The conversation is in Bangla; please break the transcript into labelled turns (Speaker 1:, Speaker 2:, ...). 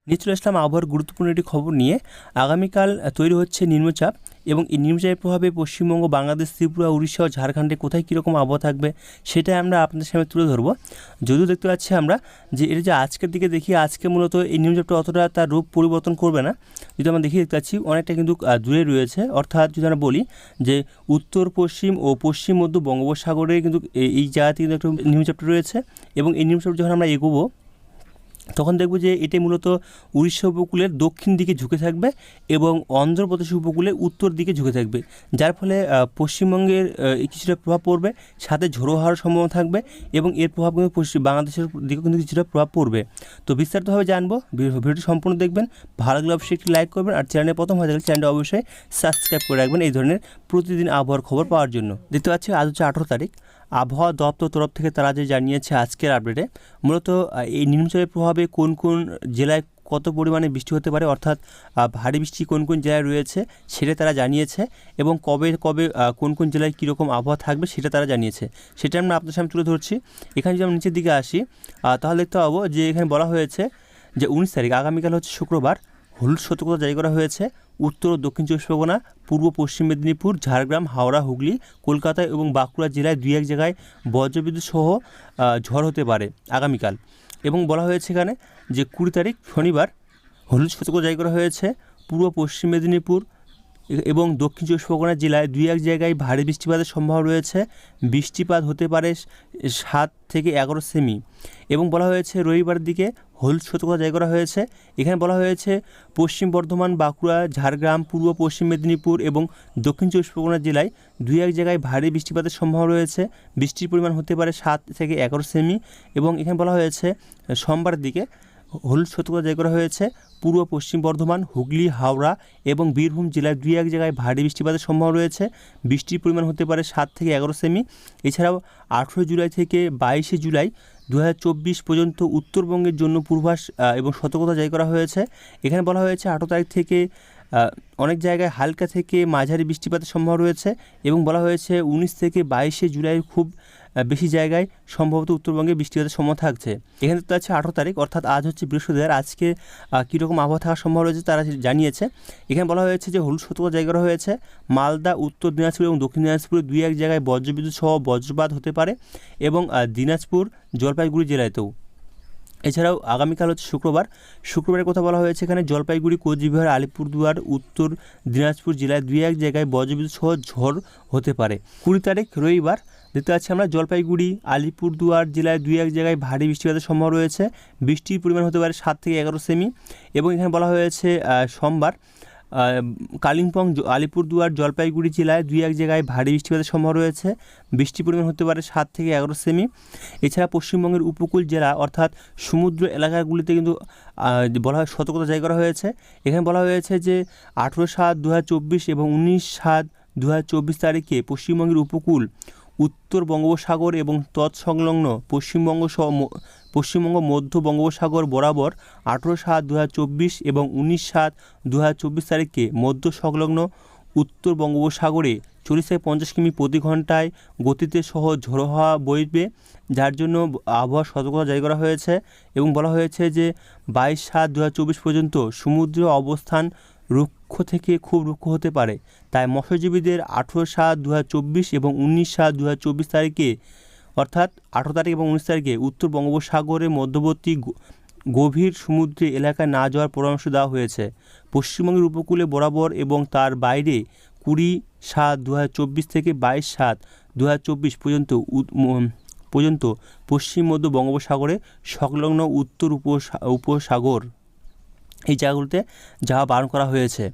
Speaker 1: নিয়ে চলে আসলাম আবহাওয়ার গুরুত্বপূর্ণ একটি খবর নিয়ে। আগামীকাল তৈরি হচ্ছে নিম্নচাপ এবং এই নিম্নচাপের প্রভাবে পশ্চিমবঙ্গ, বাংলাদেশ, ত্রিপুরা, উড়িষ্যা ও ঝাড়খণ্ডে কোথায় কীরকম আবহাওয়া থাকবে সেটাই আমরা আপনাদের সামনে তুলে ধরবো। যদিও দেখতে পাচ্ছি আমরা যে এটা যে আজকের দিকে দেখি, আজকে মূলত এই নিম্নচাপটা অতটা তার রূপ পরিবর্তন করবে না। যদি আমরা দেখতে পাচ্ছি অনেকটা কিন্তু দূরে রয়েছে, অর্থাৎ যদি আমরা বলি যে উত্তর পশ্চিম ও পশ্চিম মধ্য বঙ্গোপসাগরে কিন্তু এই জায়গাতে কিন্তু একটা নিম্নচাপটা রয়েছে এবং এই নিম্নচাপটা যখন আমরা এগোবো তখন দেখব যে এটি মূলত উড়িষ্যা উপকূলের দক্ষিণ দিকে ঝুঁকে থাকবে এবং অন্ধ্রপ্রদেশ উপকূলের উত্তর দিকে ঝুঁকে থাকবে, যার ফলে পশ্চিমবঙ্গের কিছুটা প্রভাব পড়বে, সাথে ঝোড়ো হওয়ার সম্ভাবনা থাকবে এবং এর প্রভাব কিন্তু বাংলাদেশের দিকেও কিন্তু কিছুটা প্রভাব পড়বে। তো বিস্তারিতভাবে জানবো, ভিডিওটি সম্পূর্ণ দেখবেন। ভালো লাগলে অবশ্যই একটি লাইক করবেন আর চ্যানেলে প্রথম হয়ে থাকলে চ্যানেলটি অবশ্যই সাবস্ক্রাইব করে রাখবেন এই ধরনের প্রতিদিন আবহাওয়ার খবর পাওয়ার জন্য। দেখতে পাচ্ছি আজ হচ্ছে 18 তারিখ। আবহাওয়া দপ্তর তরফ থেকে তারা যে জানিয়েছে আজকের আপডেটে, মূলত এই নিম্নচাপের প্রভাবে কোন কোন জেলায় কত পরিমাণে বৃষ্টি হতে পারে, অর্থাৎ ভারী বৃষ্টি কোন কোন জেলায় রয়েছে সেটা তারা জানিয়েছে এবং কবে কবে কোন কোন জেলায় কীরকম আবহাওয়া থাকবে সেটা তারা জানিয়েছে। সেটা আমরা আপনাদের সামনে তুলে ধরছি। এখানে যদি আমরা নিচের দিকে আসি তাহলে দেখতে পাবো যে এখানে বলা হয়েছে যে 19 তারিখ আগামীকাল হচ্ছে শুক্রবার, হলুদ সতর্কতা জারি করা হয়েছে উত্তর ও দক্ষিণ চব্বিশ পরগনা, পূর্ব পশ্চিম মেদিনীপুর, ঝাড়গ্রাম, হাওড়া, হুগলি, কলকাতা এবং বাঁকুড়া জেলায় 2-1 জায়গায় বজ্রবিদ্যুৎ সহ ঝড় হতে পারে আগামীকাল। এবং বলা হয়েছে এখানে যে 20 তারিখ শনিবার হলুদ সতর্কতা জারি করা হয়েছে পূর্ব পশ্চিম মেদিনীপুর এবং দক্ষিণ চব্বিশ পরগনা জেলায় 2-1 জায়গায় ভারী বৃষ্টিপাতের সম্ভাবনা রয়েছে। বৃষ্টিপাত হতে পারে 7 থেকে 11 সেমি। এবং বলা হয়েছে রবিবার দিকে হলুদ সতর্কতা জারি করা হয়েছে। এখানে বলা হয়েছে পশ্চিম বর্ধমান, বাঁকুড়া, ঝাড়গ্রাম, পূর্ব পশ্চিম মেদিনীপুর এবং দক্ষিণ চব্বিশ পরগনা জেলায় 2-1 জায়গায় ভারী বৃষ্টিপাতের সম্ভাবনা রয়েছে। বৃষ্টির পরিমাণ হতে পারে 7 থেকে 11 সেমি। এবং এখানে বলা হয়েছে সোমবার দিকে হলুদ সতর্কতা জারি করা হয়েছে পূর্ব পশ্চিম বর্ধমান, হুগলি, হাওড়া এবং বীরভূম জেলায় 2-1 জায়গায় ভারী বৃষ্টিপাতের সম্ভাবনা রয়েছে। বৃষ্টির পরিমাণ হতে পারে 7 থেকে 11 সেমি। এছাড়াও 18 জুলাই থেকে 22 জুলাই 2024 পর্যন্ত উত্তরবঙ্গের জন্য পূর্বাভাস এবং সতর্কতা জারি করা হয়েছে। এখানে বলা হয়েছে 18 তারিখ থেকে অনেক জায়গায় হালকা থেকে মাঝারি বৃষ্টিপাতের সম্ভাবনা রয়েছে এবং বলা হয়েছে 19 থেকে 22 জুলাই খুব বেশি জায়গায় সম্ভবত উত্তরবঙ্গে বৃষ্টিপাতের সম্ভাবনা থাকছে। এখানে তো আছে 18 তারিখ, অর্থাৎ আজ হচ্ছে বৃহস্পতিবার। আজকে কীরকম আবহাওয়া থাকার সম্ভাবনা রয়েছে তারা জানিয়েছে। এখানে বলা হয়েছে যে হলুদ সতর্কতা জারি করা হয়েছে মালদা, উত্তর দিনাজপুর এবং দক্ষিণ দিনাজপুরে 2-1 জায়গায় বজ্রবিদ্যুৎ সহ বজ্রপাত হতে পারে এবং দিনাজপুর, জলপাইগুড়ি জেলাতেও। এছাড়াও আগামীকাল হচ্ছে শুক্রবারের কথা বলা হয়েছে এখানে জলপাইগুড়ি, কোচবিহার, আলিপুরদুয়ার, উত্তর দিনাজপুর জেলায় 2-1 জায়গায় বজ্রবিদ্যুৎ সহ ঝড় হতে পারে। 20 তারিখ রবিবার দেখতে পাচ্ছি আমরা জলপাইগুড়ি, আলিপুরদুয়ার জেলায় 2-1 জায়গায় ভারী বৃষ্টিপাতের সম্ভাবনা রয়েছে। বৃষ্টির পরিমাণ হতে পারে 7 থেকে 11 সেমি। এবং এখানে বলা হয়েছে সোমবার কালিম্পং, আলিপুরদুয়ার, জলপাইগুড়ি জেলায় 2-1 জায়গায় ভারী বৃষ্টিপাতের সম্ভাবনা রয়েছে। বৃষ্টির পরিমাণ হতে পারে 7 থেকে 11 সেমি। এছাড়া পশ্চিমবঙ্গের উপকূল জেলা অর্থাৎ সমুদ্র এলাকাগুলিতে কিন্তু বলা হয় সতর্কতা জারি করা হয়েছে। এখানে বলা হয়েছে যে 18/7/2024 এবং 19/7/2024 তারিখে পশ্চিমবঙ্গের উপকূল, উত্তর বঙ্গোপসাগর এবং তৎসংলগ্ন পশ্চিমবঙ্গ মধ্য বঙ্গোপসাগর বরাবর 18/7/2024 এবং 19/7/2024 তারিখে মধ্য সংলগ্ন উত্তর বঙ্গোপসাগরে 40 থেকে 50 কিমি প্রতি ঘন্টায় গতিতে সহ ঝোড়ো হাওয়া বইবে, যার জন্য আবহাওয়া সতর্কতা জারি করা হয়েছে। এবং বলা হয়েছে যে 22/7/2024 পর্যন্ত সমুদ্র অবস্থান রুক্ষ থেকে খুব রুক্ষ হতে পারে। তাই মৎস্যজীবীদের 18/7/2024 এবং 19/7/2024 তারিখে অর্থাৎ 18 তারিখ এবং 19 তারিখে উত্তর বঙ্গোপসাগরের মধ্যবর্তী গভীর সমুদ্রে এলাকায় না যাওয়ার পরামর্শ দেওয়া হয়েছে। পশ্চিমবঙ্গের উপকূলে বরাবর এবং তার বাইরে 20/7/2024 থেকে 22/7/2024 পর্যন্ত পশ্চিম মধ্য বঙ্গোপসাগরে সংলগ্ন উত্তর উপসাগর এই জায়গাগুলোতে যাওয়া বারণ করা হয়েছে।